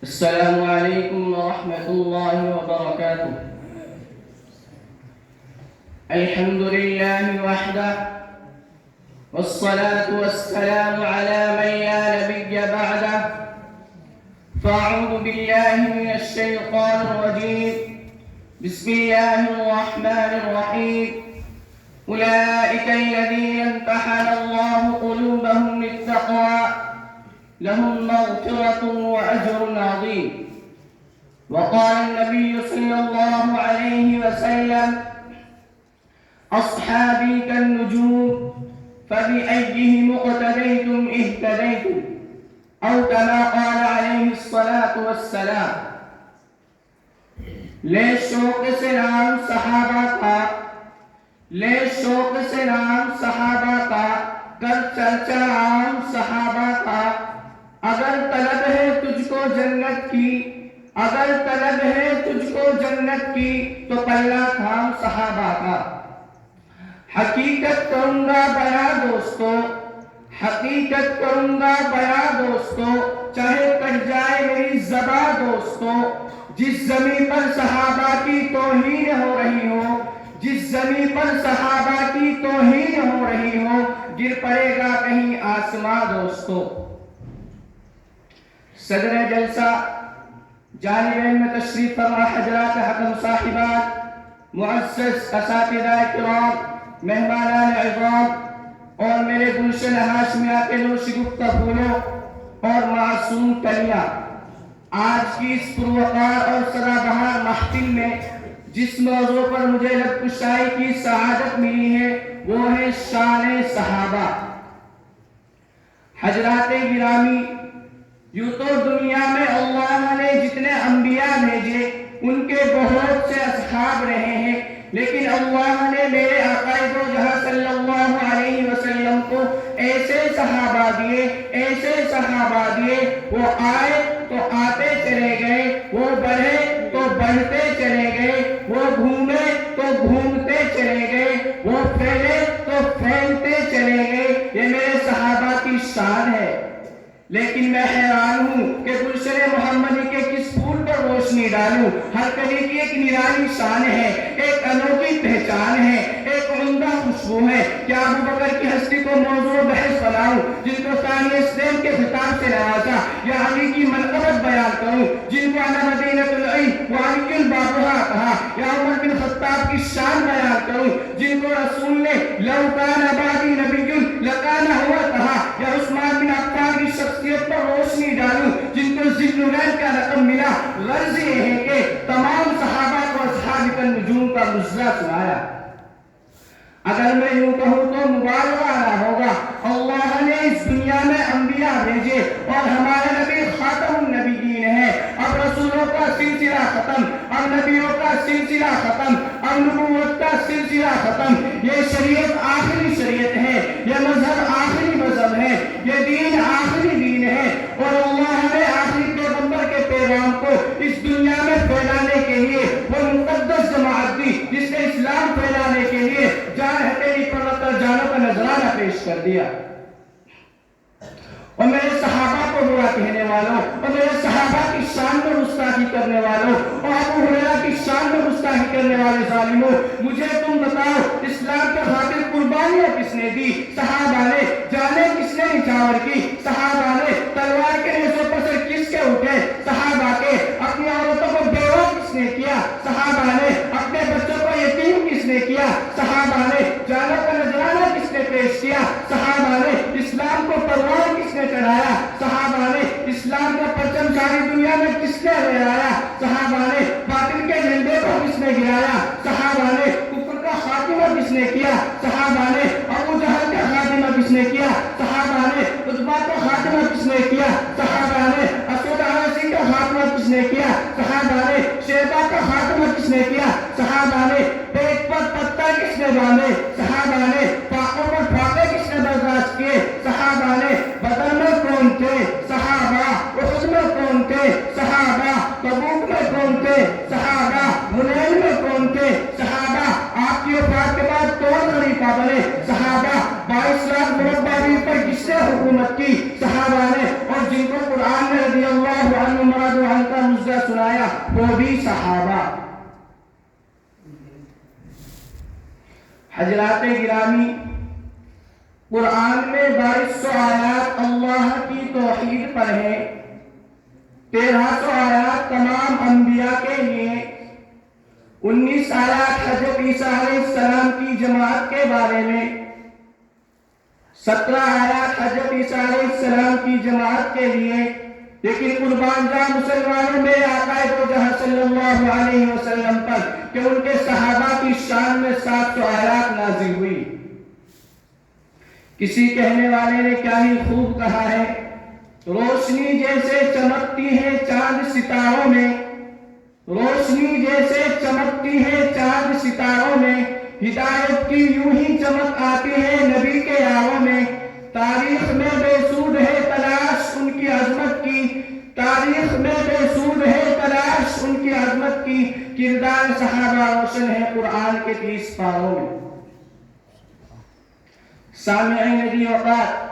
السلام عليكم ورحمة الله وبركاته. الحمد لله وحده، والصلاة والسلام على من لا نبي بعده. فأعوذ بالله من الشيطان الرجيم. بسم الله الرحمن الرحيم. أولئك الذين امتحن الله قلوبهم للتقوى لهم مغفرة وأجر عظيم. وقال النبي صلى الله عليه وسلم: أصحابي كالنجوم فبأيهم اقتديتم اهتديتم، أو كما قال عليه الصلاة والسلام. لے شوق سے نام صحابہ کا، لے شوق سے نام صحابہ کا، کر چرچا عام صحابہ کا. اگر طلب ہے تجھ کو جنت کی، اگر طلب ہے تجھ کو جنت کی، تو پلہ تھام صحابہ کا. حقیقت کروں گا بیاں دوستو، حقیقت کروں گا بیاں دوستو، چاہے کٹ جائے میری زباں دوستو. جس زمین پر صحابہ کی توہین ہو رہی ہو، جس زمین پر صحابہ کی توہین ہو رہی ہو، گر پڑے گا کہیں آسماں دوستو. صدر جلسہ، جانبین میں تشریف فرما حضرات حکم صاحبات، معزز اساتذہ کرام، مہمانان عظام اور میرے گلشن ہاشمیہ کے نوش گفتگوؤں اور معصوم کلیاں، آج کی اس پروقار اور سدا بہار محفل میں جس موضوع پر مجھے لب کشائی کی سعادت ملی ہے وہ ہے شان صحابہ. حضرات گرامی، یوں تو دنیا میں اللہ نے جتنے انبیاء بھیجے ان کے بہت سے اصحاب رہے ہیں، لیکن اللہ نے میرے آقا دو جہاں صلی اللہ علیہ وسلم کو ایسے صحابہ دیے، ایسے صحابہ دیے، وہ آئے تو آتے چلے گئے، وہ بڑھے تو بڑھتے چلے گئے، وہ گھومے تو گھومتے چلے گئے، وہ پھیلے تو پھیلتے چلے گئے. یہ میرے صحابہ کی شان ہے. لیکن میں حیران ہوں کہ گلشن محمدی کے کس پھول پر روشنی ڈالوں. ہر کلی کی ایک نرالی شان ہے، ایک انوکھی پہچان ہے، ایک عمدہ خوشبو ہے. کیا ابو بکر کی ہستی کو موضوع بحث بناؤں جن کو ثانی اسلام کے خطاب سے نوازا، یا علی کی منقبت بیان کروں جن کو انا مدینۃ العلم وعلی بابھا کہا، یا عمر بن خطاب کی شان بیان کروں جن کو رسول نے لو کان بعدی نبی لکان ہوا کہا، یا عثمان بن عفان کی شخصیت پر روشنی ڈالوں جن کو ذوالنورین کا لقب ملا. غرض یہ ہے کہ تمام صحابہ کو اصحاب النجوم کا مجزا سنایا. اگر میں یوں کہوں تو مبالغہ نہ ہوگا. اللہ نے اس دنیا میں انبیاء بھیجے اور ہمارے نبی خاتم النبیین ہے. اب رسولوں کا سلسلہ ختم، اب نبیوں کا سلسلہ ختم، اب نبوت کا سلسلہ ختم. یہ شریعت آخری شریعت ہے، یہ مذہب آخری مذہب ہے، یہ دین آخری دین ہے. اور اللہ نے آخری پیغمبر کے پیغام کو اس دنیا میں پھیلانے کے لیے وہ مقدس جماعت دی جس نے اسلام پھیلانے کے لیے جان ہتھیلی پر رکھ کر جانوں کا نذرانہ پیش کر دیا. اور میرے صحابہ کو برا کہنے والوں، اور میرے صحابہ کی شان میں گستاخی کرنے والوں، اور ابو ہریرہ کی شان میں گستاخی کرنے والے ظالموں، مجھے تم بتاؤ اسلام کے خاطر قربانیاں کس نے دی؟ صحابہ نے. جانیں کس نے نچھاور کی؟ صحابہ نے. تلوار کے نیزوں پر سے کس کے اٹھے؟ صحابہ کے. اپنی عورتوں کو بیوہ کس نے کیا؟ صحابہ نے. اپنے بچوں کو یتیم کس نے کیا؟ صحابہ نے. جانوں کا نذرانہ کس نے پیش کیا؟ صحابہ نے. اسلام کو پروان کس نے چڑھایا؟ صحابہ نے. اسلام کا پرچم ساری دنیا میں کس نے لہرایا؟ صحابہ نے. باطل کے جھنڈے کو کس نے گرایا؟ صحابہ نے. کفر کا خاتمہ کس نے کیا؟ صحابہ نے. ابو جہل کا خاتمہ کس نے کیا؟ صحابہ نے. عتبہ کا خاتمہ کس نے کیا؟ صحابہ نے. اسود عنسی کا خاتمہ کس نے کیا؟ صحابہ نے. شیبہ کا خاتمہ کس نے کیا؟ صحابہ نے. پیٹ پر پتہ کس نے باندھے؟ صحابہ نے. پاکوں پر پھاقے کس نے برداشت کیے؟ صحابہ نے. بدر میں کون تھے؟ صحابہ. احد میں کون تھے؟ صحابہ. تبوک میں کون تھے؟ صحابہ. حنین میں کون تھے؟ صحابہ. آپ کی وفات کے بعد کون خلیفہ بنے؟ صحابہ. 22 لاکھ مربع میل پر کس نے حکومت کی؟ صحابہ نے. اور جن کو قرآن میں رضی اللہ عنہ مراد حضرات گرامی، قرآن میں 2200 آیات اللہ کی توحید پر ہے، 1300 آیات تمام انبیاء کے لیے، 19 آیات حضرت عیسیٰ علیہ السلام کی جماعت کے بارے میں، 17 آیات حضرت عیسیٰ علیہ السلام کی جماعت کے لیے۔ لیکن قربان جا مسلمانوں میں آقا دو جہاں صلی اللہ علیہ وسلم پر کہ ان کے صحابہ کی شان میں 700 آیات نازل ہوئی۔ کسی کہنے والے نے کیا ہی خوب کہا ہے، روشنی جیسے چمکتی ہے چاند ستاروں میں، روشنی جیسے چمکتی ہے چاند ستاروں میں، ہدایت کی یوں ہی چمک آتی ہے نبی کے یاروں میں۔ تاریخ میں بے سود ہے تلاش ان کی عظمت کی، تاریخ میں بے سود ہے تلاش ان کی عظمت کی، کردار صحابہ روشن ہے قرآن کے 30 پاروں میں۔ سامعین عزیز اوقات،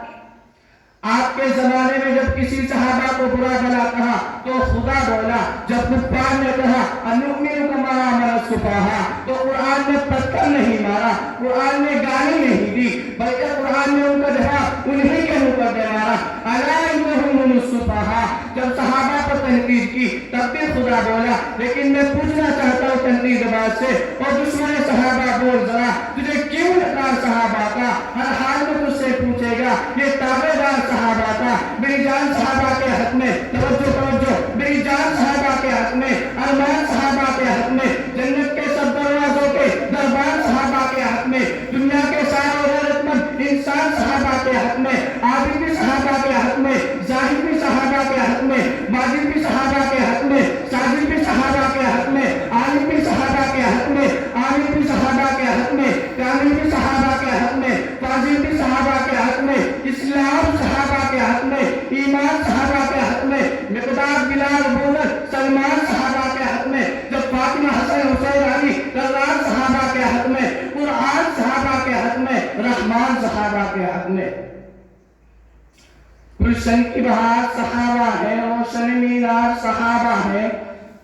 آپ کے زمانے میں جب کسی صحابہ کو برا بھلا کہا تو خدا بولا، جب کفار نے کہا انؤمن کما آمن السفہاء تو قرآن نے پتھر نہیں مارا، قرآن نے گالی نہیں دی، بلکہ قرآن نے ان کا جواب انہی کے منہ پر دے مارا، الا انہم هم السفہاء۔ جب صحابہ پر تنقید کی تب بھی خدا بولا، لیکن میں پوچھنا چاہتا ہوں تنقید باز سے، اور دشمن صحابہ بول ذرا تجھے کیوں نکار صحابہ کا؟ ہر حال میں تجھ سے پوچھے گا یہ تابع دار صحابہ کا، میری جان صحابہ کے حق میں، توجہ توجہ، میری جان صحابہ کے حق میں، ارمان صحابہ کے حق میں، جنت کے سب دروازوں کے دربان صحابہ کے حق میں، دنیا کے سارے غیرت مند انسان صحابہ کے حق میں، عابد بھی صحابہ کے حق میں، زاہد بھی صحابہ کے حق میں، ماجد بھی صحابہ کے حق میں، ساجد بھی صحابہ کے حق میں، عالم بھی صحابہ کے حق میں، عالم بھی صحابہ کے حق میں، کامل بھی صحابہ کے حق میں، فاضل بھی صحابہ کے حق میں، اسلام صحابہ کے حق میں، ایمان صحابہ کے حق میں، مقداد بلال بولر سلمان صحابہ کے حق میں، جب فاطمہ حسن حسین علی کرار صحابہ کے حق میں، قرآن صحابہ کے حق میں، رحمان صحابہ کے حق میں۔ گلشن کی بہار صحابہ ہے، روشن مینار صحابہ ہے،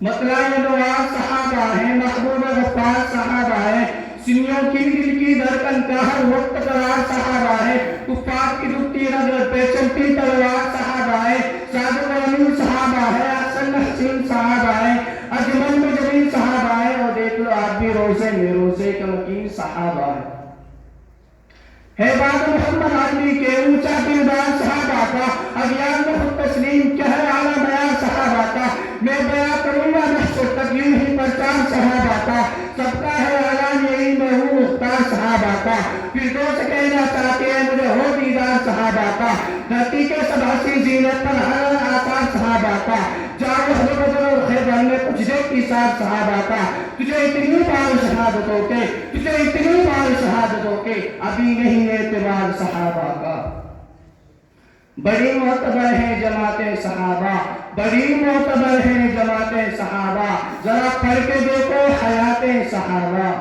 مطلع نوار صحابہ ہے، محبوب غفار صحابہ ہے، سنیوں کی دل کی دھڑکن کا ہر وقت قرار صحابہ ہے، کفار کی دکھتی نظر پہ چلتی تلوار صحابہ ہے، صادق و امین صحابہ ہے، احسن حسین صحابہ ہے، اجمل مجمل صحابہ ہے، اور دیکھ لو آپ بھی روزے میں روزے کا مکین صحابہ ہے۔ ہے بات محمد عربی کے اونچا کردار صحابہ کا، اغیار میں خود تسلیم کیا ہے اعلیٰ بیان صحابہ کا، میں بیان کروں گا محشر تک یوں ہی پرچار صحابہ کا، سب کا ہے اعلان یہی میں ہوں مختار صحابہ کا، پھر دوست کہنا چاہتے ہیں مجھے ہو دیدار صحابہ کا، دھرتی کے سب حسین زینت پر ہر آثار صحابہ کا، جاؤ بدر اور خیبر میں کچھ دیکھی سار صحابہ کا، تجھے اتنی بار شہادتوں کے، تجھے اتنی بار شہادتوں کے، ابھی نہیں اعتبار صحابہ کا۔ بڑی معتبر ہے جماعتیں صحابہ، بڑی معتبر ہے جماعتیں صحابہ، ذرا پڑھ کے دیکھو حیاتیں صحابہ۔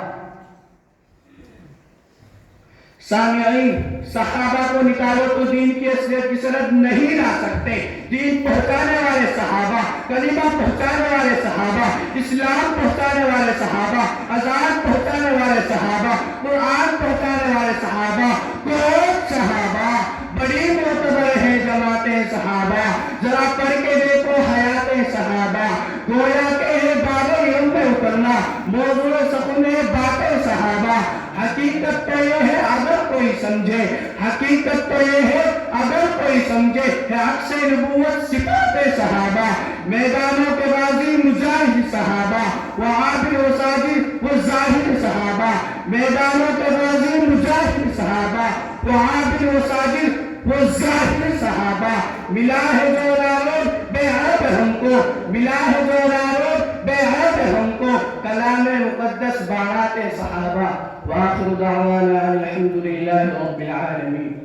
سامعین، صحابہ کو نکالو تو دین کی اصلیت کی سند نہیں لا سکتے۔ دین پہنچانے والے صحابہ، کلمہ پہنچانے والے صحابہ، اسلام پہنچانے والے صحابہ، اذان پہنچانے والے صحابہ، قرآن پہنچانے والے صحابہ، کون صحابہ؟ بڑی معتبر ہے جماعتیں صحابہ، ذرا پڑھ کے دیکھو حیاتیں صحابہ، گویا کہ ہے بادل ہم پہ اترنا، موضوع سخن ہے باتیں صحابہ۔ حقیقت تو یہ ہے اگر کوئی سمجھے، حقیقت تو یہ ہے اگر کوئی سمجھے، ہے عکس نبوت صفات صحابہ، میدانوں کے غازی مجاہد صحابہ، وعابد و ساجد و زاہد صحابہ، میدانوں کے غازی مجاہد صحابہ، وعابد و ساجد وہ زاہد صحابہ۔ ملا ہے جو رالود بے عیب ہم کو، ملا ہے جو رالود بے عیب ہم کو، کلام مقدس بارات صحابہ۔ وآخر دعوانا الحمد للہ رب العالمین۔